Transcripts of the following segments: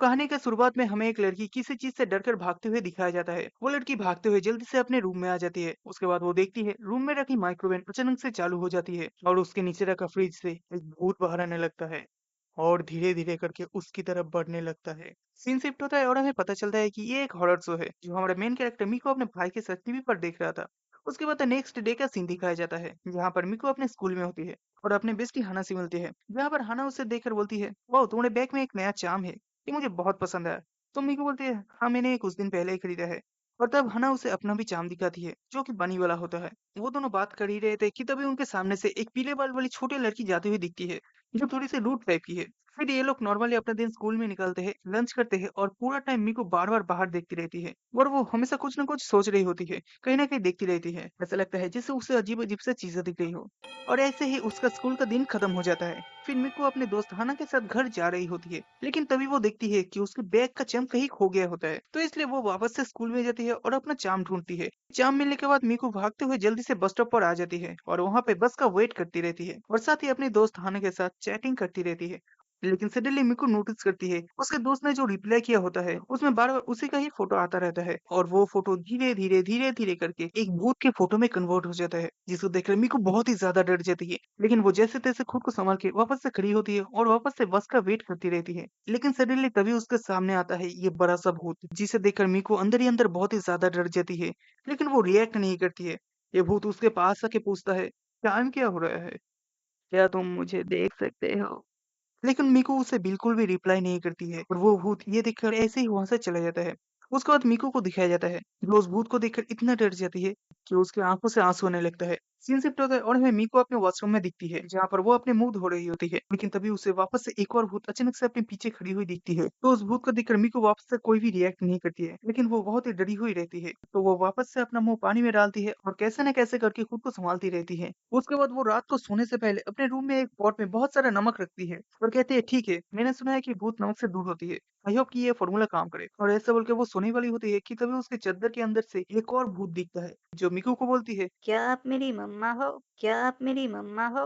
कहानी के शुरुआत में हमें एक लड़की किसी चीज से डरकर भागते हुए दिखाया जाता है। वो लड़की भागते हुए जल्दी से अपने रूम में आ जाती है। उसके बाद वो देखती है रूम में रखी माइक्रोवेव अचानक से चालू हो जाती है और उसके नीचे रखा फ्रिज से एक भूत बाहर आने लगता है और धीरे धीरे करके उसकी तरफ बढ़ने लगता है। सीन शिफ्ट होता है और हमें पता चलता है कि ये एक हॉरर शो है जो हमारा मेन कैरेक्टर मिको अपने भाई के साथ टीवी पर देख रहा था। उसके बाद नेक्स्ट डे का सीन दिखाया जाता है जहाँ पर मिको अपने स्कूल में होती है और अपने बेस्टी हाना से मिलती है। जहाँ पर हाना उसे देखकर बोलती है, वाह तुम्हारे बैग में एक नया चाम है, ये मुझे बहुत पसंद आया। तो मीको बोलती है, हाँ मैंने ये कुछ दिन पहले ही खरीदा है। और तब हना उसे अपना भी चाम दिखाती है जो कि बनी वाला होता है। वो दोनों बात कर ही रहे थे कि तभी उनके सामने से एक पीले बाल वाली छोटी लड़की जाती हुई दिखती है जो थोड़ी सी रूट टाइप की है। फिर ये लोग नॉर्मली अपना दिन स्कूल में निकलते हैं, लंच करते हैं और पूरा टाइम मीको बार बार बाहर देखती रहती है और वो हमेशा कुछ ना कुछ सोच रही होती है, कहीं ना कहीं देखती रहती है। ऐसा लगता है जैसे उसे अजीब अजीब से चीजें दिख रही हो। और ऐसे ही उसका स्कूल का दिन खत्म हो जाता है। फिर मिको अपने दोस्त हाना के साथ घर जा रही होती है, लेकिन तभी वो देखती है कि उसके बैग का चाम कहीं खो गया होता है। तो इसलिए वो वापस से स्कूल में जाती है और अपना चाम ढूंढती है। चाम मिलने के बाद मिको भागते हुए जल्दी से बस स्टॉप पर आ जाती है और वहां पे बस का वेट करती रहती है और साथ ही अपने दोस्त हाना के साथ चैटिंग करती रहती है। लेकिन सडनली मिको नोटिस करती है उसके दोस्त ने जो रिप्लाई किया होता है उसमें बार बार उसी का ही फोटो आता रहता है और वो फोटो धीरे धीरे करके एक भूत के फोटो में कन्वर्ट हो जाता है, जिसको देखकर मिको बहुत ही ज्यादा डर जाती है। लेकिन वो जैसे तैसे खुद को संभाल के वापस से खड़ी होती है और वापस से बस का वेट करती रहती है। लेकिन सडनली तभी उसके सामने आता है ये बड़ा सा भूत, जिसे देखकर मिको अंदर ही अंदर बहुत ही ज्यादा डर जाती है। लेकिन वो रिएक्ट नहीं करती है। ये भूत उसके पास आके पूछता है, टाइम क्या हो रहा है, क्या तुम मुझे देख सकते हो? लेकिन मीकू उसे बिल्कुल भी रिप्लाई नहीं करती है और वो भूत ये देखकर ऐसे ही वहां से चला जाता है। उसके बाद मीकू को दिखाया जाता है जो उस भूत को देखकर इतना डर जाती है कि उसकी आंखों से आंसू आने लगता है। सीन शिफ्ट होता है और हमें मीकू अपने वॉशरूम में दिखती है जहाँ पर वो अपने मुंह धो रही होती है। लेकिन तभी उसे वापस से एक और भूत अचानक से अपने पीछे खड़ी हुई दिखती है। तो उस भूत को देखकर मीकू वापस से कोई भी रिएक्ट नहीं करती है, लेकिन वो बहुत ही डरी हुई रहती है। तो वो वापस से अपना मुंह पानी में डालती है और कैसे न कैसे करके खुद को संभालती रहती है। उसके बाद वो रात को सोने से पहले अपने रूम में एक पॉट में बहुत सारा नमक रखती है और कहती है, ठीक है मैंने सुना है कि भूत नमक से दूर होती है, आई होप कि ये फॉर्मूला काम करे। और ऐसा बोल के वो सोने वाली होती है कि तभी उसके चद्दर के अंदर से एक और भूत दिखता है जो मिकू को बोलती है, क्या आप मेरी मम्मा हो? क्या आप मेरी मम्मा हो?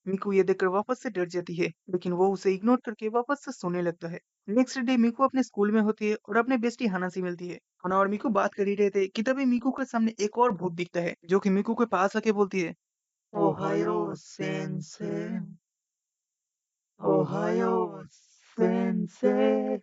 मिकू ये देखकर वापस से डर जाती है, लेकिन वो उसे इग्नोर करके वापस से सोने लगता है। नेक्स्ट डे मिकू अपने स्कूल में होती है और अपने बेस्टी हाना से मिलती है। हाना और मिकू बात कर ही रहे थे कि तभी मिकू के सामने एक और भूत दिखता है जो कि मिकू के पास आके बोलती है, ओहायो सेंसे, ओहायो सेंसे।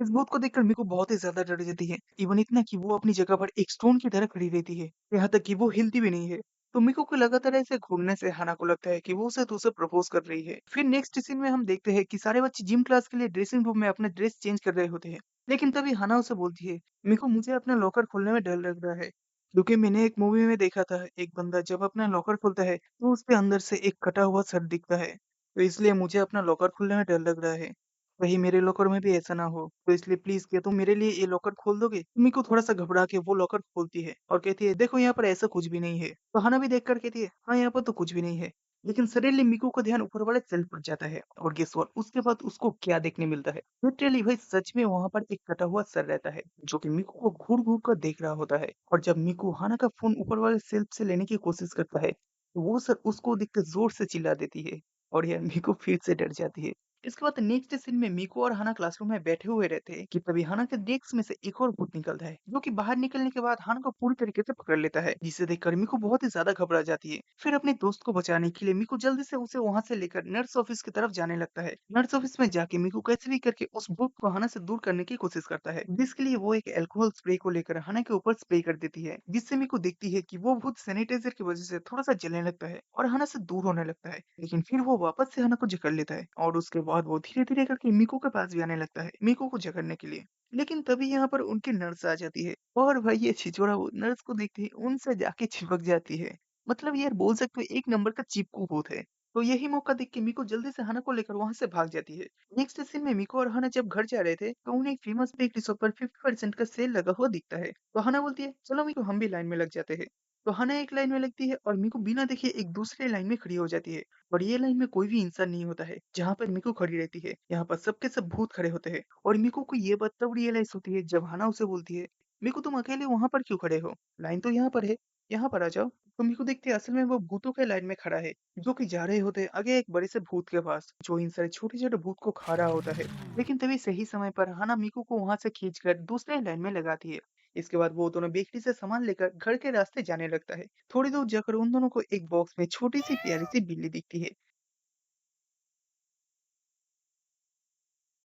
इस भूत को देखकर मीको बहुत ही ज्यादा डर जाती है। इवन इतना कि वो अपनी जगह पर एक स्टोन की तरह खड़ी रहती है, यहाँ तक कि वो हिलती भी नहीं है। तो मीको को लगातार ऐसे घूरने से हाना को लगता है कि वो उसे प्रपोज कर रही है। फिर नेक्स्ट सीन में हम देखते हैं कि सारे बच्चे जिम क्लास के लिए ड्रेसिंग रूम में अपना ड्रेस चेंज कर रहे होते हैं। लेकिन तभी हाना उसे बोलती है, मीको मुझे अपना लॉकर खोलने में डर लग रहा है, क्योंकि मैंने एक मूवी में देखा था एक बंदा जब अपना लॉकर खोलता है तो उसके अंदर से एक कटा हुआ सर दिखता है। तो इसलिए मुझे अपना लॉकर खोलने में डर लग रहा है। कहीं मेरे लॉकर में भी ऐसा ना हो, तो इसलिए प्लीज क्या तुम मेरे लिए ये लॉकर खोल दोगे? मिमी को थोड़ा सा घबरा के वो लॉकर खोलती है और कहती है, देखो यहाँ पर ऐसा कुछ भी नहीं है। तो हना भी देखकर कहती है, हाँ यहाँ पर तो कुछ भी नहीं है। लेकिन सडनली मिकू का ध्यान ऊपर वाले सेल्फ पर जाता है और गेस व्हाट, उसके बाद उसको क्या देखने मिलता है? लिटरली भाई सच में वहां पर एक कटा हुआ सर रहता है जो कि मिकू को घूर घूर कर देख रहा होता है। और जब मिकू हाना का फोन ऊपर वाले सेल्फ से लेने की कोशिश करता है तो वो सर उसको देखकर जोर से चिल्ला देती है और यार मिकू फिर से डर जाती है। इसके बाद नेक्स्ट सीन में मीको और हना क्लासरूम में बैठे हुए रहते हैं कि तभी हना के डेस्क में से एक और भूत निकलता है जो कि बाहर निकलने के बाद हना को पूरी तरीके से पकड़ लेता है, जिसे देखकर मीको बहुत ही ज्यादा घबरा जाती है। फिर अपने दोस्त को बचाने के लिए मीको जल्दी से उसे वहां से लेकर नर्स ऑफिस की तरफ जाने लगता है। नर्स ऑफिस में जाके मीको कैसे भी करके उस भूत को हना से दूर करने की कोशिश करता है, जिसके लिए वो एक अल्कोहल स्प्रे को लेकर हना के ऊपर स्प्रे कर देती है, जिससे मीको देखती है कि वो भूत सैनिटाइजर की वजह से थोड़ा सा जलने लगता है और हना से दूर होने लगता है। लेकिन फिर वो वापस से हना को जकड़ लेता है और उसके बाद वो धीरे धीरे करके मीको के पास भी आने लगता है मीको को जकड़ने के लिए। लेकिन तभी यहाँ पर उनकी नर्स आ जाती है और भाई ये छिछोरा वो नर्स को देखते ही उनसे जाके चिपक जाती है। मतलब यार बोल सकते हो एक नंबर का चिपकू भूत है। तो यही मौका देख के मीको जल्दी से हना को लेकर वहां से भाग जाती है। नेक्स्ट सीन में मीको और हना जब घर जा रहे थे तो उन्हें एक फेमस बेकरी शॉप पर 50% का सेल लगा हुआ दिखता है। तो हना बोलती है, चलो मीको हम भी लाइन में लग जाते हैं। तो हना एक लाइन में लगती है और मीको बिना देखे एक दूसरे लाइन में खड़ी हो जाती है। और ये लाइन में कोई भी इंसान नहीं होता है जहाँ पर मिको खड़ी रहती है, यहाँ पर सबके सब भूत खड़े होते हैं। और मिको को ये बात तब रियलाइज होती है जब हना उसे बोलती है, मीकू तुम अकेले वहां पर क्यों खड़े हो? लाइन तो यहाँ पर है, यहाँ पर आ जाओ। तो मीकू देखती है असल में वो भूतों के लाइन में खड़ा है, जो कि जा रहे होते हैं आगे एक बड़े से भूत के पास, जो इन सारे छोटे छोटे भूत को खा रहा होता है। लेकिन तभी सही समय पर हाना मीकू को वहां से खींचकर दूसरे लाइन में लगाती है। इसके बाद वो दोनों बेकरी से सामान लेकर घर के रास्ते जाने लगता है। थोड़ी दूर जाकर उन दोनों को एक बॉक्स में छोटी सी प्यारी सी बिल्ली दिखती है,